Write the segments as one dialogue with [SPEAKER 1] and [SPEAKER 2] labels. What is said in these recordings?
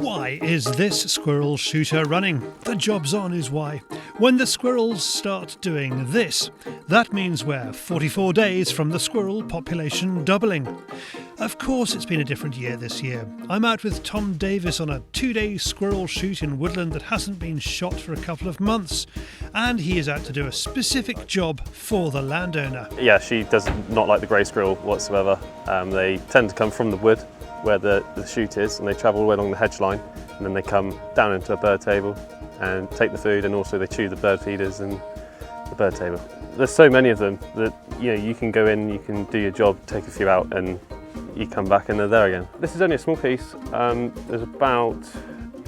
[SPEAKER 1] Why is this squirrel shooter running? The job's on is why. When the squirrels start doing this, that means we're 44 days from the squirrel population doubling. Of course it's been a different year this year. I'm out with Tom Davies on a 2-day squirrel shoot in woodland that hasn't been shot for a couple of months. And he is out to do a specific job for the landowner.
[SPEAKER 2] Yeah, she does not like the grey squirrel whatsoever. They tend to come from the wood where the shoot is, and they travel all the way along the hedge line, and then they come down into a bird table and take the food, and also they chew the bird feeders and the bird table. There's so many of them that you can go in, you can do your job, take a few out, and you come back and they're there again. This is only a small piece. There's about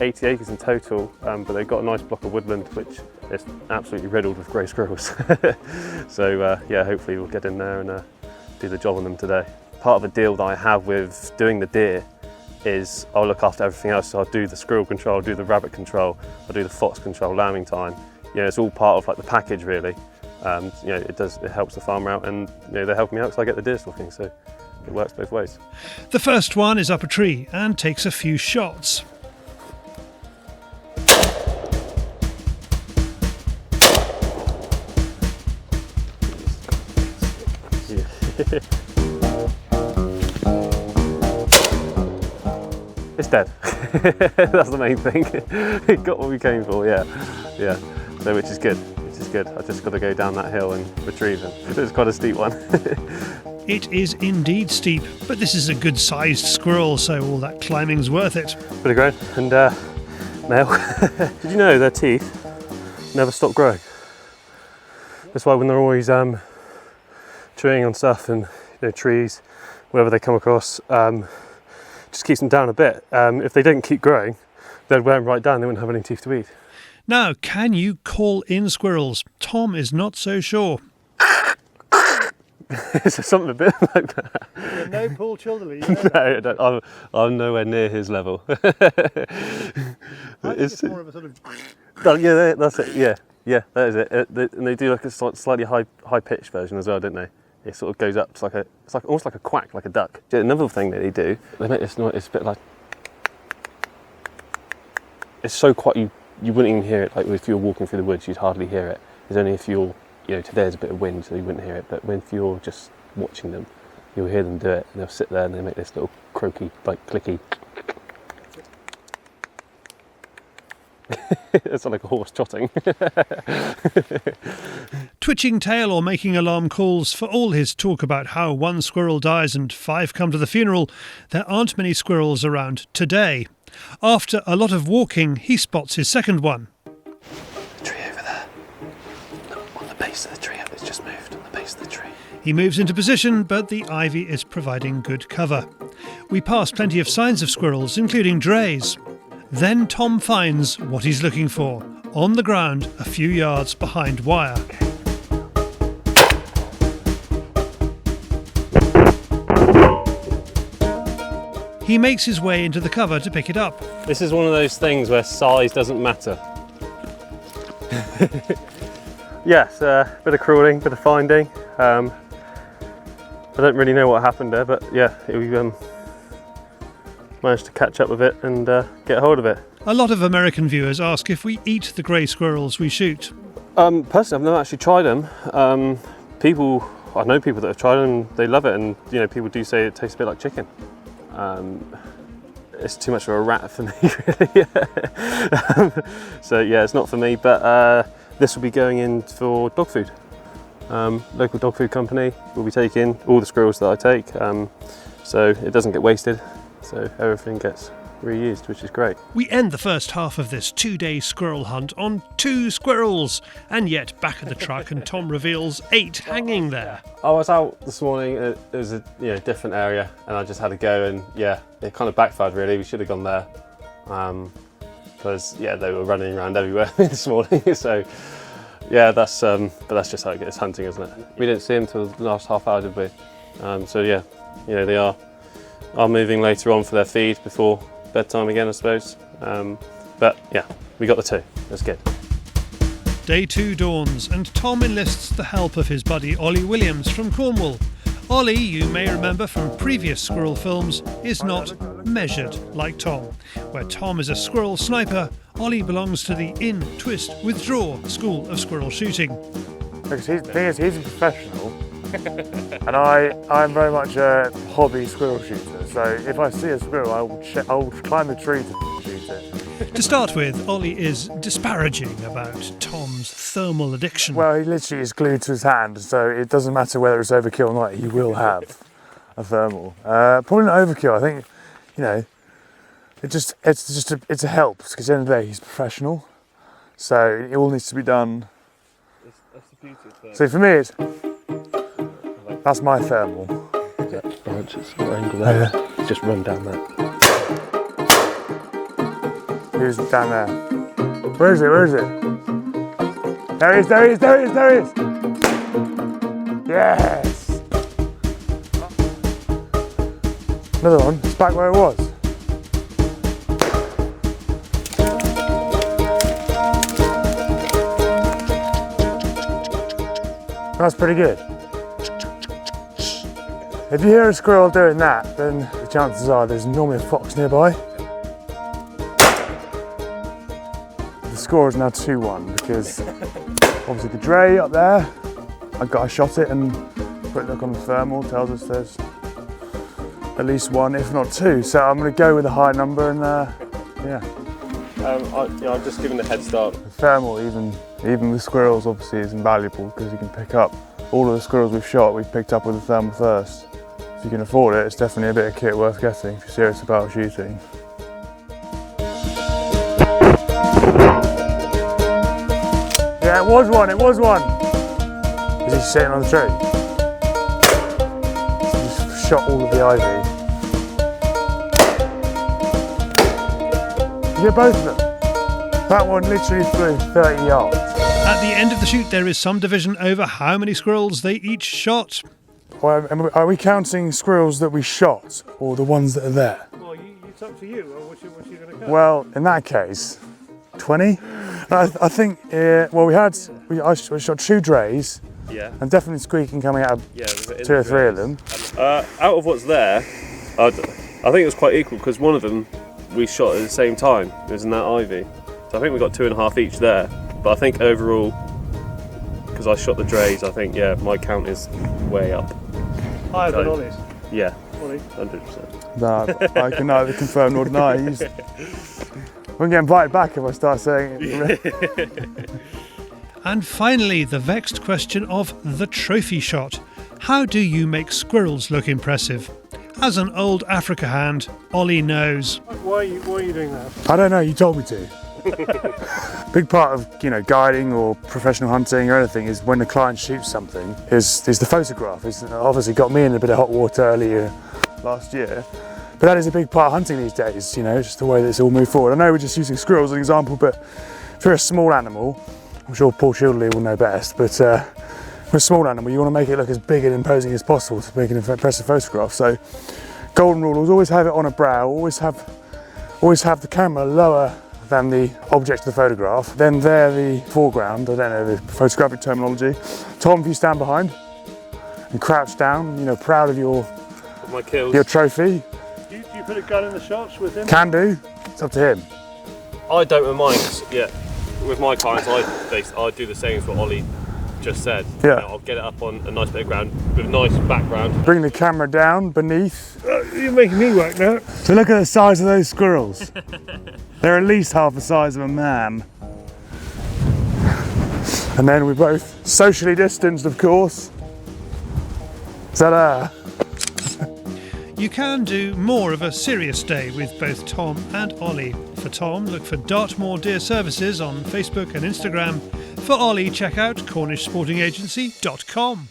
[SPEAKER 2] 80 acres in total, but they've got a nice block of woodland which is absolutely riddled with grey squirrels. So yeah, hopefully we'll get in there and do the job on them today. Part of the deal that I have with doing the deer is I'll look after everything else. So I'll do the squirrel control, I'll do the rabbit control, I'll do the fox control, lambing time. It's all part of like the package really. It helps the farmer out, and they help me out because I get the deer stalking, so it works both ways.
[SPEAKER 1] The first one is up a tree and takes a few shots.
[SPEAKER 2] It's dead. That's the main thing. It got what we came for, yeah. So which is good. I just got to go down that hill and retrieve him. It's quite a steep one.
[SPEAKER 1] It is indeed steep, but this is a good-sized squirrel, so all that climbing's worth it.
[SPEAKER 2] Pretty great, and male. Did you know their teeth never stop growing? That's why when they're always chewing on stuff and trees, wherever they come across, just keeps them down a bit. If they didn't keep growing, they'd wear them right down, they wouldn't have any teeth to eat.
[SPEAKER 1] Now, can you call in squirrels? Tom is not so sure.
[SPEAKER 2] Is there something a bit like that?
[SPEAKER 1] Yeah, no Paul Childerley.
[SPEAKER 2] No, I don't. I'm nowhere near his level.
[SPEAKER 1] I think it's more of a sort of...
[SPEAKER 2] Yeah, that's it. Yeah, that is it. And they do like a slightly high-pitched version as well, don't they? It sort of goes up. It's like almost like a quack, like a duck. Another thing that they do, they make this noise. It's a bit like, it's so quiet you wouldn't even hear it. Like if you were walking through the woods, you'd hardly hear it. It's only if you're, today there's a bit of wind, so you wouldn't hear it. But if you're just watching them, you'll hear them do it, and they'll sit there and they make this little croaky, like clicky. It's like a horse trotting.
[SPEAKER 1] Twitching tail or making alarm calls. For all his talk about how one squirrel dies and 5 come to the funeral, there aren't many squirrels around today. After a lot of walking, he spots his second one.
[SPEAKER 2] The tree over there. No, on the base of the tree. It's just moved on the base of the tree.
[SPEAKER 1] He moves into position, but the ivy is providing good cover. We pass plenty of signs of squirrels, including drays. Then Tom finds what he's looking for, on the ground a few yards behind wire. He makes his way into the cover to pick it up.
[SPEAKER 2] This is one of those things where size doesn't matter. Yes, a bit of crawling, bit of finding. I don't really know what happened there, but yeah, we managed to catch up with it and get hold of it.
[SPEAKER 1] A lot of American viewers ask if we eat the grey squirrels we shoot.
[SPEAKER 2] Personally, I've never actually tried them. I know people that have tried them, they love it, and people do say it tastes a bit like chicken. It's too much of a rat for me, really. So yeah, it's not for me, but this will be going in for dog food. Local dog food company will be taking all the squirrels that I take, so it doesn't get wasted, so everything gets reused, which is great.
[SPEAKER 1] We end the first half of this 2-day squirrel hunt on 2 squirrels, and yet back at the truck and Tom reveals 8 hanging there.
[SPEAKER 2] I was out this morning, it was a different area, and I just had to go, and yeah, it kind of backfired really. We should have gone there, because they were running around everywhere this morning, so yeah, but that's just how it gets hunting, isn't it? We didn't see them till the last half hour, did we? So yeah, they are moving later on for their feed before bedtime again, I suppose. But yeah, we got the 2. That's good.
[SPEAKER 1] Day 2 dawns and Tom enlists the help of his buddy Ollie Williams from Cornwall. Ollie, you may remember from previous squirrel films, is not measured like Tom. Where Tom is a squirrel sniper, Ollie belongs to the in, twist, withdraw school of squirrel shooting.
[SPEAKER 3] Because the thing is, he's a professional, and I'm very much a hobby squirrel shooter. So if I see a squirrel, I'll climb the tree to shoot it.
[SPEAKER 1] To start with, Ollie is disparaging about Tom's thermal addiction.
[SPEAKER 3] Well, he literally is glued to his hand, so it doesn't matter whether it's overkill or not, he will have a thermal. Probably not overkill, I think, you know, it's a help, because at the end of the day, he's professional, so it all needs to be done.
[SPEAKER 2] That's the beauty of thermal.
[SPEAKER 3] So for me, that's my thermal.
[SPEAKER 2] Right, just what angle there? Just run down that.
[SPEAKER 3] Who's down there? Where is it? Where is it? There he is, there he is, there he is, there he is! Yes! Another one, it's back where it was. That's pretty good. If you hear a squirrel doing that, then the chances are there's normally a fox nearby. The score is now 2-1 because obviously the dray up there, I shot it, and quick look on the thermal tells us there's at least one, if not two. So I'm going to go with a high number, and yeah.
[SPEAKER 2] I'm just giving a head start.
[SPEAKER 3] The thermal, even with squirrels, obviously is invaluable because you can pick up all of the squirrels we've shot. We've picked up with the thermal first. If you can afford it, it's definitely a bit of kit worth getting if you're serious about shooting. Yeah, it was one, it was one. Is he sitting on the tree? So just shot all of the ivy. You get both of them. That one literally flew 30 yards.
[SPEAKER 1] At the end of the shoot, there is some division over how many squirrels they each shot.
[SPEAKER 3] Well, are we counting squirrels that we shot, or the ones that are there?
[SPEAKER 1] Well, it's up to you. What's you going to count?
[SPEAKER 3] Well, in that case, 20. I think. Well, I shot 2 drays.
[SPEAKER 2] Yeah.
[SPEAKER 3] And definitely squeaking coming out of 2 or 3 of them.
[SPEAKER 2] Out of what's there, I think it was quite equal because one of them we shot at the same time. It was in that ivy. So I think we got 2.5 each there. But I think overall, because I shot the drays, I think, yeah, my count is way up.
[SPEAKER 1] Higher than Ollie's.
[SPEAKER 2] Yeah,
[SPEAKER 1] Ollie.
[SPEAKER 2] 100%.
[SPEAKER 3] No, I can neither confirm nor deny. I won't get invited back if I start saying it.
[SPEAKER 1] And finally, the vexed question of the trophy shot. How do you make squirrels look impressive? As an old Africa hand, Ollie knows.
[SPEAKER 4] Why are you doing that?
[SPEAKER 3] I don't know, you told me to. Big part of guiding or professional hunting or anything is when the client shoots something is the photograph. It's obviously got me in a bit of hot water earlier last year, but that is a big part of hunting these days. It's just the way that it's all moved forward. I know we're just using squirrels as an example, but for a small animal, I'm sure Paul Shildley will know best, but for a small animal you want to make it look as big and imposing as possible to make an impressive photograph. So golden rule is always have it on a brow, always have the camera lower than the object of the photograph. Then they're the foreground, I don't know the photographic terminology. Tom, if you stand behind and crouch down, proud of your trophy.
[SPEAKER 4] Do you put a gun in the shots with him?
[SPEAKER 3] Can do, it's up to him.
[SPEAKER 2] I don't mind, yeah. With my clients, I do the same as what Ollie just said.
[SPEAKER 3] Yeah.
[SPEAKER 2] I'll get it up on a nice bit of ground with a nice background.
[SPEAKER 3] Bring the camera down beneath.
[SPEAKER 4] You're making me work now.
[SPEAKER 3] So look at the size of those squirrels. They're at least half the size of a man. And then we're both socially distanced, of course. Ta-da!
[SPEAKER 1] You can do more of a serious day with both Tom and Ollie. For Tom, look for Dartmoor Deer Services on Facebook and Instagram. For Ollie, check out CornishSportingAgency.com.